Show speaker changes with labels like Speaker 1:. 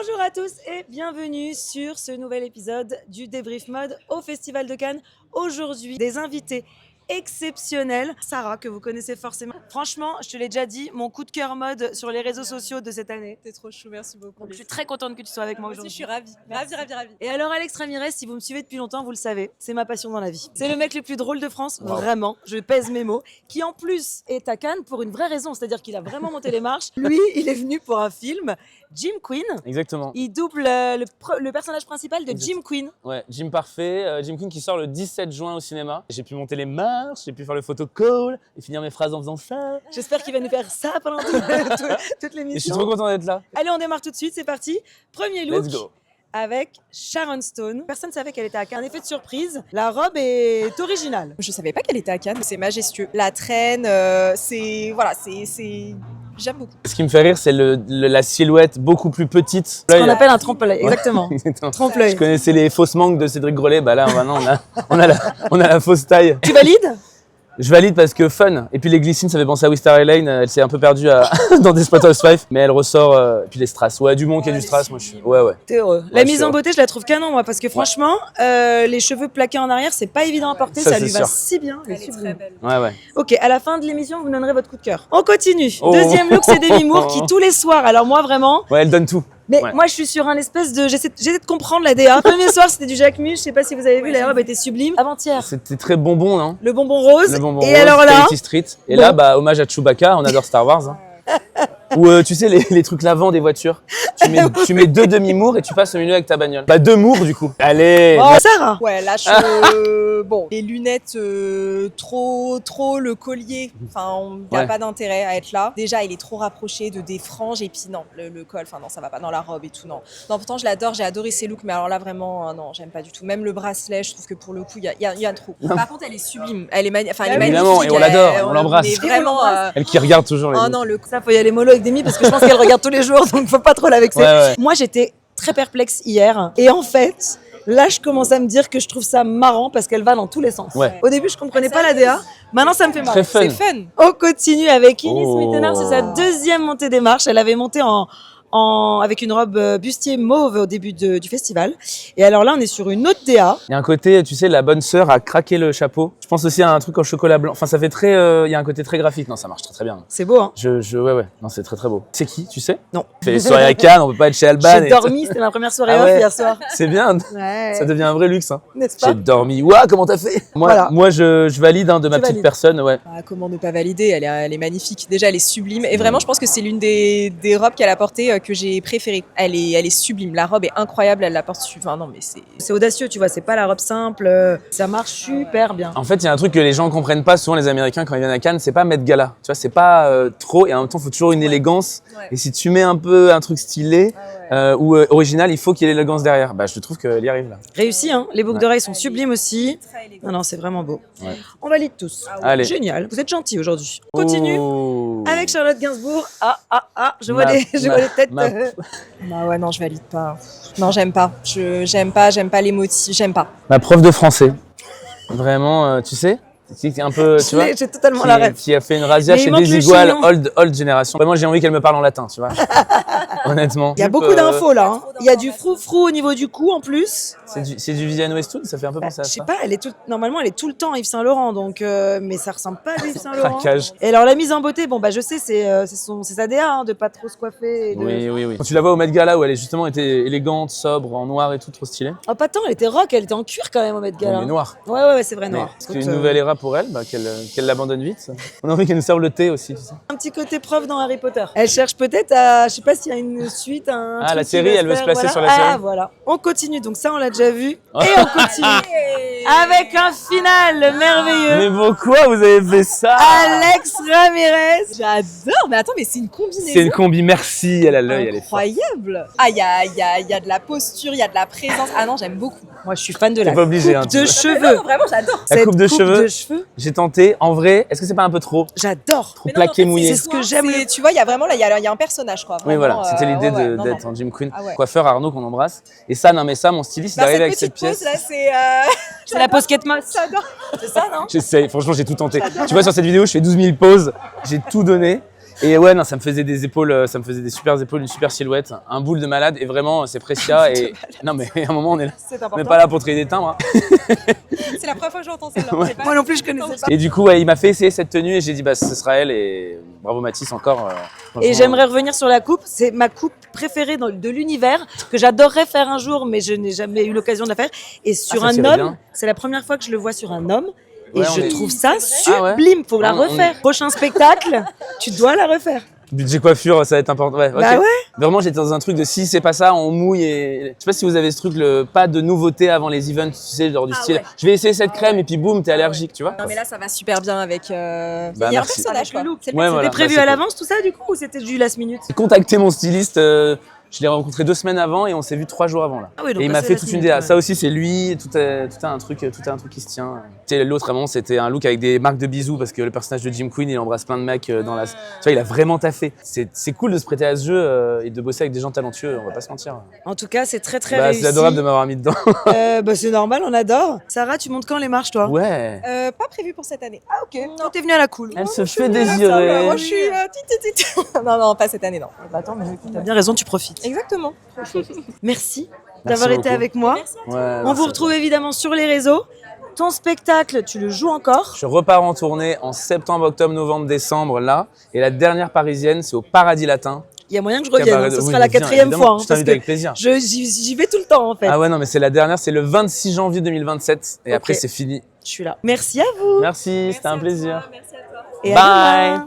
Speaker 1: Bonjour à tous et bienvenue sur ce nouvel épisode du Débrief Mode au Festival de Cannes. Aujourd'hui, des invités exceptionnels. Sarah, que vous connaissez forcément. Franchement, je te l'ai déjà dit, mon coup de cœur mode sur les réseaux sociaux de cette année.
Speaker 2: T'es trop chou, merci beaucoup.
Speaker 1: Donc, je suis très contente que tu sois avec moi aujourd'hui.
Speaker 2: Je suis ravie. Ravie.
Speaker 1: Et alors, Alex Ramirez, si vous me suivez depuis longtemps, vous le savez, c'est ma passion dans la vie. C'est le mec le plus drôle de France, vraiment, je pèse mes mots, qui en plus est à Cannes pour une vraie raison, c'est-à-dire qu'il a vraiment monté les marches. Lui, il est venu pour un film, Jim Queen.
Speaker 3: Exactement.
Speaker 1: Il double le personnage principal de Jim Queen.
Speaker 3: Ouais, Jim Parfait, Jim Queen qui sort le 17 juin au cinéma. J'ai pu monter les marches, j'ai pu faire le photocall et finir mes phrases en faisant ça.
Speaker 1: J'espère qu'il va nous faire ça pendant toute
Speaker 3: Et je
Speaker 1: l'émission.
Speaker 3: suis trop content d'être là.
Speaker 1: Allez, on démarre tout de suite, c'est parti. Premier look.
Speaker 3: Let's go.
Speaker 1: Avec Sharon Stone. Personne ne savait qu'elle était à Cannes. Un effet de surprise. La robe est originale.
Speaker 2: Je savais pas qu'elle était à Cannes, c'est majestueux. La traîne, c'est. J'aime beaucoup.
Speaker 3: Ce qui me fait rire, c'est la silhouette beaucoup plus petite.
Speaker 1: Ce qu'on appelle un trompe-l'œil, exactement.
Speaker 3: Exactement.
Speaker 1: Trompe-l'œil.
Speaker 3: Je connaissais les fausses manques de Cédric Grolet. Bah là, maintenant, on a la fausse taille.
Speaker 1: Tu valides?
Speaker 3: Je valide parce que fun. Et puis les glycines, ça fait penser à Wister Elaine. Elle s'est un peu perdue dans Desperate Housewives. Mais elle ressort. Et puis les strass. Ouais, du bon qu'il y a du strass. Moi, je suis. Ouais.
Speaker 1: T'es heureux.
Speaker 3: Ouais,
Speaker 1: La mise
Speaker 3: je suis
Speaker 1: en
Speaker 3: heureux.
Speaker 1: beauté, je la trouve canon, moi, parce que franchement, les cheveux plaqués en arrière, c'est pas évident à porter.
Speaker 3: Ça,
Speaker 1: Ça
Speaker 3: c'est
Speaker 1: lui va
Speaker 3: sûr.
Speaker 1: si bien.
Speaker 2: Elle est très belle.
Speaker 3: Ouais.
Speaker 1: Ok, à la fin de l'émission, vous me donnerez votre coup de cœur. On continue.
Speaker 3: Oh.
Speaker 1: Deuxième look, c'est Demi Moore qui, tous les soirs, alors moi, vraiment.
Speaker 3: Ouais, elle donne tout.
Speaker 1: Mais
Speaker 3: Ouais.
Speaker 1: moi, je suis sur un espèce de. J'essaie de comprendre la DA. Premier soir, c'était du Jacquemus. Je sais pas si vous avez vu, la robe était sublime. Avant-hier,
Speaker 3: C'était très bonbon, non?
Speaker 1: le bonbon rose.
Speaker 3: Le bonbon
Speaker 1: Et
Speaker 3: rose,
Speaker 1: alors là,
Speaker 3: Quality Street. Et
Speaker 1: Bon.
Speaker 3: là, bah, hommage à Chewbacca, on adore Star Wars. Hein. Ou tu sais, les trucs lavant des voitures. Tu mets deux demi-mours et tu passes au milieu avec ta bagnole. Bah, deux mours du coup. Allez.
Speaker 1: oh, Sarah.
Speaker 2: Ouais, là, bon, les lunettes, trop, le collier, enfin, il n'y a
Speaker 3: Ouais.
Speaker 2: pas d'intérêt à être là. Déjà, il est trop rapproché des franges, et puis non, le col, enfin non, ça va pas dans la robe et tout, non. Non, pourtant, je l'adore, j'ai adoré ses looks, mais alors là, vraiment, non, j'aime pas du tout. Même le bracelet, je trouve que pour le coup, il y a trop. Par contre, elle est sublime, elle est, elle est
Speaker 3: Évidemment,
Speaker 2: magnifique.
Speaker 3: et on l'adore, on l'embrasse.
Speaker 2: Mais vraiment,
Speaker 3: Elle qui regarde toujours les
Speaker 2: oh
Speaker 3: looks.
Speaker 2: non, le
Speaker 1: Ça, faut y aller mollo avec Demi parce que je pense qu'elle regarde tous les jours, donc faut pas trop la vexer.
Speaker 3: Ouais.
Speaker 1: Moi, j'étais très perplexe hier. Et en fait, là, je commence à me dire que je trouve ça marrant parce qu'elle va dans tous les sens.
Speaker 3: Ouais.
Speaker 1: Au début, je comprenais pas la DA. Maintenant, ça me fait marrer.
Speaker 3: Très fun.
Speaker 2: c'est fun.
Speaker 1: On continue avec Iris
Speaker 3: Oh.
Speaker 1: Mittenard. C'est sa deuxième montée des marches. Elle avait monté avec une robe bustier mauve au début du festival. Et alors là, on est sur une autre DA.
Speaker 3: Il y a un côté, tu sais, la bonne sœur a craqué le chapeau. Je pense aussi à un truc en chocolat blanc. Enfin, ça fait très. Il y a un côté très graphique. Non, ça marche très bien.
Speaker 1: C'est beau, hein?
Speaker 3: Ouais. Non, c'est très beau. C'est qui, tu sais?
Speaker 1: Non.
Speaker 3: On fait les soirées à Cannes, on peut pas être chez Alban.
Speaker 1: J'ai dormi, c'était ma première soirée
Speaker 3: Ah
Speaker 1: off
Speaker 3: ouais.
Speaker 1: hier soir.
Speaker 3: C'est bien.
Speaker 1: Ouais.
Speaker 3: Ça devient un vrai luxe. Hein.
Speaker 1: N'est-ce pas?
Speaker 3: J'ai dormi. Ouah, comment t'as fait?
Speaker 1: Voilà.
Speaker 3: Moi, je valide de ma
Speaker 1: Tu
Speaker 3: petite
Speaker 1: valides.
Speaker 3: personne. Ouais.
Speaker 2: Ah, comment ne pas valider, elle est magnifique. Déjà, elle est sublime. Et vraiment, je pense que c'est l'une des robes qu'elle a portées que j'ai préférées. Elle est sublime. La robe est incroyable. Elle la porte. Enfin, non, mais
Speaker 1: C'est audacieux, tu vois, c'est pas la robe simple, ça marche super bien.
Speaker 3: En fait, il y a un truc que les gens comprennent pas souvent, les Américains, quand ils viennent à Cannes, c'est pas Met Gala. Tu vois, c'est pas trop, et en même temps, il faut toujours une élégance.
Speaker 2: Ouais.
Speaker 3: Et si tu mets un peu un truc stylé ou original, il faut qu'il y ait l'élégance derrière. Bah, je trouve qu'elle y arrive là.
Speaker 1: Réussi, hein, les boucles
Speaker 3: Ouais.
Speaker 1: d'oreilles sont sublimes aussi. Non, c'est vraiment beau.
Speaker 3: Ouais.
Speaker 1: On valide tous.
Speaker 3: Allez.
Speaker 1: Génial, vous êtes gentils aujourd'hui. On continue
Speaker 3: Oh.
Speaker 1: avec Charlotte Gainsbourg. Je vois
Speaker 3: Ma-
Speaker 1: les têtes.
Speaker 3: ma-
Speaker 2: Bah ouais, non, je valide pas. Non, j'aime pas. J'aime pas les motifs. J'aime pas.
Speaker 3: Ma prof de français. Vraiment, tu sais, c'est un peu, tu vois,
Speaker 1: J'ai totalement la rêve.
Speaker 3: qui a fait une razzia
Speaker 1: Mais il
Speaker 3: chez
Speaker 1: manque le
Speaker 3: Desigual,
Speaker 1: chignon.
Speaker 3: old génération. Vraiment, j'ai envie qu'elle me parle en latin, tu vois. Honnêtement.
Speaker 1: Il y a beaucoup d'infos là. Hein. Il y a du frou-frou au niveau du cou en plus.
Speaker 3: C'est du Vivienne Westwood, ça fait un peu penser à
Speaker 1: Je sais
Speaker 3: ça.
Speaker 1: pas, normalement elle est tout le temps Yves Saint Laurent, donc mais ça ressemble pas à Yves Saint Laurent.
Speaker 3: Craquage.
Speaker 1: Et alors la mise en beauté, bon bah je sais, c'est sa DA hein, de pas trop se coiffer. Et de...
Speaker 3: Oui. Quand tu la vois au Met Gala où elle est justement était élégante, sobre, en noir et tout, trop stylée.
Speaker 1: Oh pas tant, elle était rock, elle était en cuir quand même au Met Gala.
Speaker 3: Mais noir.
Speaker 1: Ouais, c'est vrai
Speaker 3: Mais
Speaker 1: noir.
Speaker 3: c'est une nouvelle era pour elle, bah, qu'elle l'abandonne vite. On a envie qu'elle nous serve le thé aussi, tu sais.
Speaker 1: Un petit côté prof dans Harry Potter. Elle cherche peut-être à, je sais pas s'il y a une suite, un
Speaker 3: Ah,
Speaker 1: truc
Speaker 3: la
Speaker 1: qui
Speaker 3: série,
Speaker 1: va
Speaker 3: elle veut se
Speaker 1: faire,
Speaker 3: placer
Speaker 1: voilà.
Speaker 3: sur la série.
Speaker 1: Ah voilà. On continue, donc ça on l'a déjà vu. Et on continue avec un final merveilleux.
Speaker 3: Mais pourquoi vous avez fait ça?
Speaker 1: Alex Ramirez.
Speaker 2: J'adore. Mais attends, mais c'est une combinaison.
Speaker 3: C'est une combi, merci, elle a l'œil, elle est forte.
Speaker 2: incroyable. Ah, il y a de la posture, il y a de la présence. Ah non, j'aime beaucoup.
Speaker 1: Moi je suis fan de la
Speaker 3: T'es pas obligé, hein,
Speaker 1: coupe
Speaker 3: tu
Speaker 1: de
Speaker 3: vois.
Speaker 1: cheveux.
Speaker 2: Non, vraiment, j'adore.
Speaker 3: La
Speaker 1: Cette
Speaker 3: coupe de cheveux. J'ai tenté, en vrai, est-ce que c'est pas un peu trop?
Speaker 1: J'adore.
Speaker 3: Trop plaqué, mouillé.
Speaker 1: c'est ce que j'aime le-
Speaker 2: Tu vois, il y a vraiment là, il y a un personnage quoi.
Speaker 3: Oui,
Speaker 2: Vraiment,
Speaker 3: voilà, c'était l'idée
Speaker 2: ouais,
Speaker 3: de-
Speaker 2: non,
Speaker 3: d'être
Speaker 2: non.
Speaker 3: en Jim Queen.
Speaker 2: Ah ouais.
Speaker 3: Coiffeur Arnaud qu'on embrasse. Et ça, non mais ça, mon styliste, il
Speaker 2: Bah,
Speaker 3: arrive
Speaker 2: cette
Speaker 3: avec cette
Speaker 2: petite pause
Speaker 3: pièce.
Speaker 2: là, c'est.
Speaker 1: C'est la pause Kate Moss.
Speaker 2: J'adore.
Speaker 1: C'est ça, non?
Speaker 3: J'essaye, franchement, j'ai tout tenté. Tu vois, sur cette vidéo, je fais 12 000 pauses, j'ai tout donné. Et ouais, non, ça me faisait des épaules, ça me faisait des super épaules, une super silhouette, un boule de malade. Et vraiment, c'est Precia. Et non, mais à un moment, on est là.
Speaker 2: C'est
Speaker 3: On n'est
Speaker 2: important.
Speaker 3: pas là pour traiter des timbres. Hein.
Speaker 2: C'est la première fois que j'entends celle-là.
Speaker 3: Ouais.
Speaker 2: J'ai pas-
Speaker 1: Moi non plus, je connaissais pas.
Speaker 3: Et du coup, ouais, il m'a fait essayer cette tenue et j'ai dit, bah, ce sera elle. Et bravo Mathis encore.
Speaker 1: Et
Speaker 3: franchement.
Speaker 1: j'aimerais revenir sur la coupe. C'est ma coupe préférée de l'univers que j'adorerais faire un jour, mais je n'ai jamais eu l'occasion de la faire. Et sur
Speaker 3: ça
Speaker 1: un
Speaker 3: tirait
Speaker 1: homme,
Speaker 3: bien.
Speaker 1: c'est la première fois que je le vois sur un homme. Et
Speaker 3: Ouais, on
Speaker 1: je
Speaker 3: est-
Speaker 1: trouve ça
Speaker 3: Ah ouais.
Speaker 1: sublime. Faut la
Speaker 3: On est-
Speaker 1: refaire. Prochain spectacle, tu dois la refaire.
Speaker 3: Budget coiffure, ça va être important. Ouais, ok.
Speaker 1: Bah ouais.
Speaker 3: Vraiment, j'étais dans un truc de si c'est pas ça, on mouille. Et je sais pas si vous avez ce truc, pas de nouveauté avant les events, tu sais, genre du style.
Speaker 2: ouais.
Speaker 3: Je vais essayer cette crème et puis boum, t'es allergique, tu vois.
Speaker 2: Non mais là ça va super bien avec. Il y a un
Speaker 3: merci.
Speaker 2: personnage quoi. C'est le
Speaker 3: Ouais,
Speaker 2: mec,
Speaker 3: voilà.
Speaker 1: C'était prévu
Speaker 3: bah,
Speaker 1: à
Speaker 3: c'est
Speaker 1: l'avance tout ça du coup ou c'était du last minute?
Speaker 3: J'ai contacté mon styliste, je l'ai rencontré 2 semaines avant et on s'est vu 3 jours avant là.
Speaker 1: Ah oui, donc
Speaker 3: Et il
Speaker 1: là,
Speaker 3: m'a
Speaker 1: c'est
Speaker 3: fait
Speaker 1: last
Speaker 3: toute une
Speaker 1: minute,
Speaker 3: DA.
Speaker 1: ouais.
Speaker 3: Ça aussi, c'est lui, tout est un truc qui se tient. Tu sais, l'autre, vraiment, c'était un look avec des marques de bisous parce que le personnage de Jim Queen, il embrasse plein de mecs dans la. Tu vois, il a vraiment taffé. C'est cool de se prêter à ce jeu et de bosser avec des gens talentueux, on va pas se mentir.
Speaker 1: En tout cas, c'est très très
Speaker 3: Bah,
Speaker 1: réussi.
Speaker 3: c'est adorable de m'avoir mis dedans.
Speaker 1: Bah, c'est normal, on adore. Sarah, tu montes quand les marches toi?
Speaker 3: Ouais.
Speaker 2: Pas prévu pour cette année.
Speaker 1: Ah ok. Non, t'es venue à la cool.
Speaker 3: Elle se fait
Speaker 2: Moi
Speaker 3: désirer.
Speaker 2: je suis. Non non pas cette année non.
Speaker 1: Bah, attends, mais t'as bien raison, tu profites.
Speaker 2: Exactement.
Speaker 1: Merci
Speaker 3: Merci
Speaker 1: d'avoir été
Speaker 3: beaucoup.
Speaker 1: avec moi.
Speaker 3: Ouais,
Speaker 1: On
Speaker 3: merci.
Speaker 1: vous retrouve évidemment sur les réseaux. Ton spectacle, tu le joues encore.
Speaker 3: Je repars en tournée en septembre, octobre, novembre, décembre là. Et la dernière parisienne, c'est au Paradis Latin.
Speaker 1: Il y a moyen que je revienne.
Speaker 3: Cabaret-
Speaker 1: Ce
Speaker 3: oui,
Speaker 1: sera la
Speaker 3: viens,
Speaker 1: 4e
Speaker 3: évidemment.
Speaker 1: fois.
Speaker 3: Je t'invite avec plaisir.
Speaker 1: J'y vais tout le temps en fait.
Speaker 3: Ah ouais, non, mais c'est la dernière, c'est le 26 janvier 2027. Et
Speaker 1: Ok.
Speaker 3: après, c'est fini.
Speaker 1: Je suis là. Merci à vous.
Speaker 3: Merci, c'était un plaisir.
Speaker 2: Merci à toi.
Speaker 1: Et à
Speaker 3: Bye.
Speaker 1: demain.